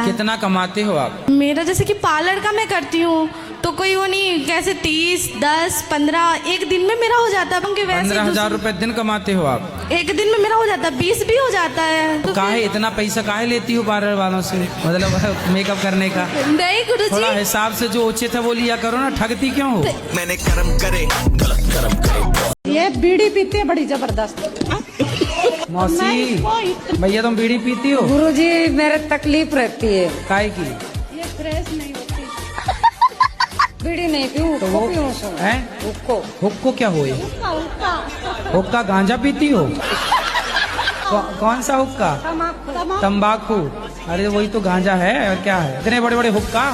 कितना कमाते हो आप? मेरा जैसे कि पार्लर का मैं करती हूँ तो कोई वो नहीं, कैसे 30, 10, 15 एक दिन में मेरा हो जाता है। 15,000 रुपए दिन कमाते हो आप? एक दिन में मेरा हो जाता है, 20 भी हो जाता है। तो काहे इतना पैसा काहे लेती हो पार्लर वालों से, मतलब मेकअप करने का? नहीं गुरुजी, थोड़ा हिसाब से जो उचित है वो लिया करो ना, ठगती क्यों हो? मैंने कर्म करे गलत कर्म करे। ये बीड़ी पीते हैं बड़ी जबरदस्त। मौसी भैया तुम बीड़ी पीती हो? गुरुजी मेरे तकलीफ रहती है। काहे की? ये फ्रेश नहीं होती। बीड़ी नहीं पीऊँ तो वो है हुक्को क्या हो? हुक्का गांजा पीती हो? कौन सा हुक्का? तंबाकू। अरे वही तो गांजा है और क्या है? इतने बड़े बड़े हुक्का।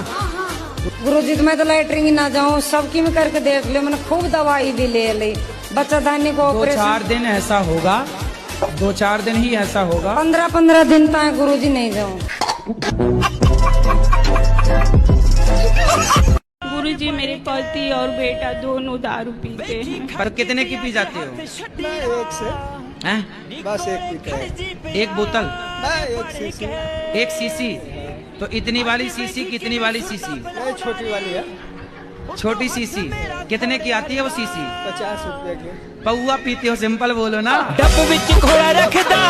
गुरुजी तो मैं तो लैटरिन ना जाऊँ, सबकी में करके देख लियो, मैंने खूब दवाई भी ले ली। बच्चा दानी को 2-4 दिन ऐसा होगा, 2-4 दिन ही ऐसा होगा। 15-15 दिन तक गुरुजी नहीं जाऊँ। गुरुजी मेरे पति और बेटा दोनों दारू पीते हैं। पर कितने की पी जाते हो? एक से हैं? बस एक पीता है। एक बोतल? एक सीसी। 1 सीसी? तो इतनी वाली सीसी कितनी वाली सीसी? ये छोटी वाली है। छोटी सीसी कितने की आती है वो सीसी? 50 रुपए की। पौआ पीते हो, सिंपल बोलो ना। डब्बू विच खोड़ा रखदा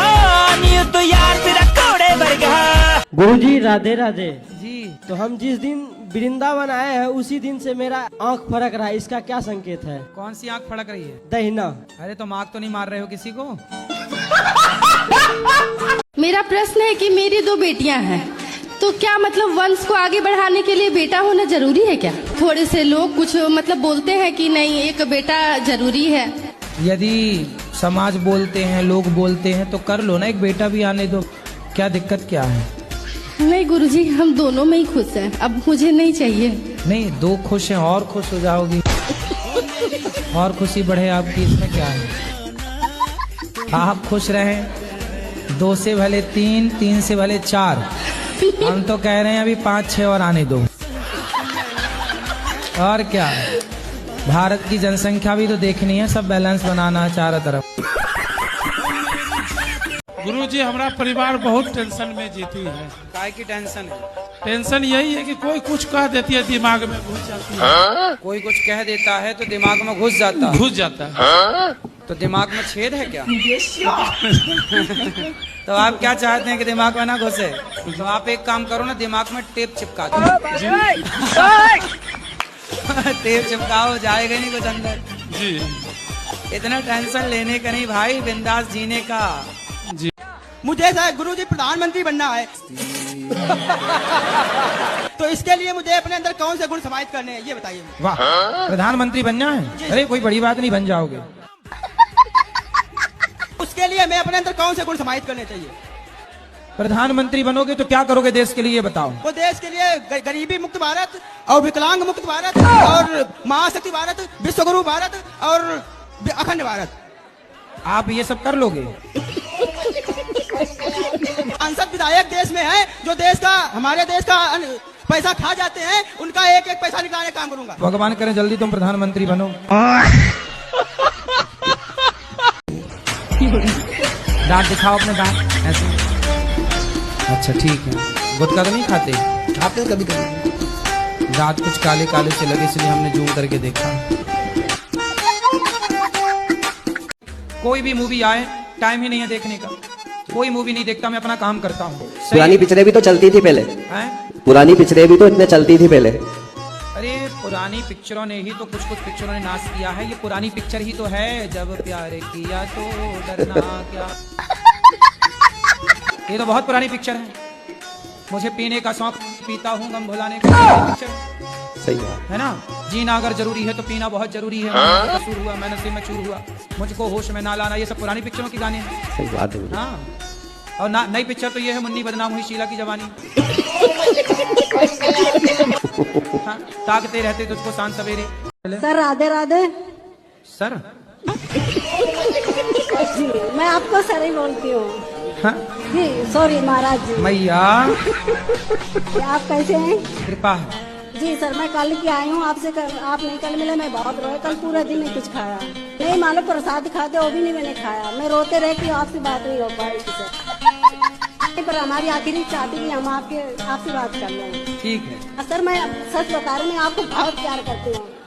नी तो यार तेरा कोड़े वर्गा। गुरुजी राधे राधे जी। तो हम जिस दिन वृंदावन आए हैं उसी दिन से मेरा आंख फड़क रहा है, इसका क्या संकेत है? कौन सी आंख फड़क रही है? दहिना। अरे तो आंख तो नहीं मार रहे हो किसी को? मेरा प्रश्न है कि मेरी 2 बेटियां हैं, तो क्या मतलब वंश को आगे बढ़ाने के लिए बेटा होना जरूरी है क्या? थोड़े से लोग कुछ मतलब बोलते हैं कि नहीं एक बेटा जरूरी है। यदि समाज बोलते हैं, लोग बोलते हैं तो कर लो ना, एक बेटा भी आने दो, क्या दिक्कत क्या है? नहीं गुरुजी, हम दोनों में ही खुश हैं, अब मुझे नहीं चाहिए। नहीं, 2 खुश हैं और खुश हो जाओगी और खुशी बढ़े आपकी, इसमें क्या है? आप खुश रहें, 2 से भले 3, 3 से भले 4, हम तो कह रहे हैं अभी 5-6 और आने दो। और क्या, भारत की जनसंख्या भी तो देखनी है, सब बैलेंस बनाना है चारों तरफ। गुरुजी हमारा परिवार बहुत टेंशन में जीती है। काय की टेंशन है? टेंशन यही है कि कोई कुछ कह देती है, दिमाग में घुस जाती है। कोई कुछ कह देता है तो दिमाग में घुस जाता है। तो दिमाग में छेद है क्या? तो आप क्या चाहते हैं कि दिमाग में ना घुसे? तो आप एक काम करो ना, दिमाग में टेप चिपका दो। टेप चिपकाओ, जाएगा नहीं कुछ अंदर। जी इतना टेंशन लेने का नहीं भाई, बिंदास जीने का। जी मुझे गुरुजी प्रधानमंत्री बनना है। तो इसके लिए मुझे अपने अंदर कौन से गुण समाहित करने हैं, ये बताइए। वाह, प्रधानमंत्री बनना है? अरे कोई बड़ी बात नहीं, बन जाओगे। उसके लिए मैं अपने अंदर कौन से गुण समाहित करने चाहिए? प्रधानमंत्री बनोगे तो क्या करोगे देश के लिए, बताओ? वो देश के लिए गरीबी मुक्त भारत और विकलांग मुक्त भारत और महाशक्ति भारत, विश्वगुरु भारत और अखंड भारत। आप ये सब कर लोगे? सांसद विधायक देश में है, जो देश का, हमारे देश का पैसा खा जाते हैं, उनका एक एक पैसा निकालने का काम करूंगा। भगवान करे जल्दी तुम प्रधानमंत्री बनो। दांत दिखाओ अपने, दांत ऐसे। अच्छा ठीक है, गुटखा तो नहीं खाते? खाते कभी कभी। दांत कुछ काले काले से लगे, इसलिए हमने जूम करके देखा। कोई भी मूवी आए, टाइम ही नहीं है देखने का, कोई मूवी नहीं देखता, मैं अपना काम करता हूँ। पुरानी पिक्चरें भी तो चलती थी पहले। पुरानी पिक्चरें भी तो इतने चलती थी पहले। अरे पुरानी पिक्चरों ने ही तो कुछ पिक्चरों ने नाश किया है, ये पुरानी पिक्चर ही तो है। जब प्यार किया तो डरना क्या। ये तो बहुत पुरानी पिक्चर है। मुझे पीने का शौक, पीता हूँ, गम भुलाने का पिक्चर। सही बात है ना? जीना अगर जरूरी है तो पीना बहुत जरूरी है। कसूर हुआ, मैं नशे में चूर हुआ, मुझको होश में ना लाना, ये सब पुरानी पिक्चरों के गाने हैं। सही बात है। हाँ, और नई पिक्चर तो ये है, मुन्नी बदनाम हुई शीला की जवानी। हाँ, ताकते रहते तुझको शान सवेरे। सर राधे राधे। सर जी मैं आपको सर ही बोलती हूँ। हाँ? जी सॉरी महाराज जी। मैया आप कैसे हैं? कृपा है। जी सर, मैं कल की आई हूँ आपसे, आप नहीं कल मिले, मैं बहुत रोए, कल पूरा दिन नहीं कुछ खाया, नहीं मालूम प्रसाद खाते वो भी नहीं मैंने खाया, मैं रोते रह के आपसे बात नहीं हो पाई सर। पर हमारी आखिरी चाहती कि हम आपसे बात कर रहे हैं। ठीक है। सर मैं सच बता रही हूँ, मैं आपको बहुत प्यार करती हूँ।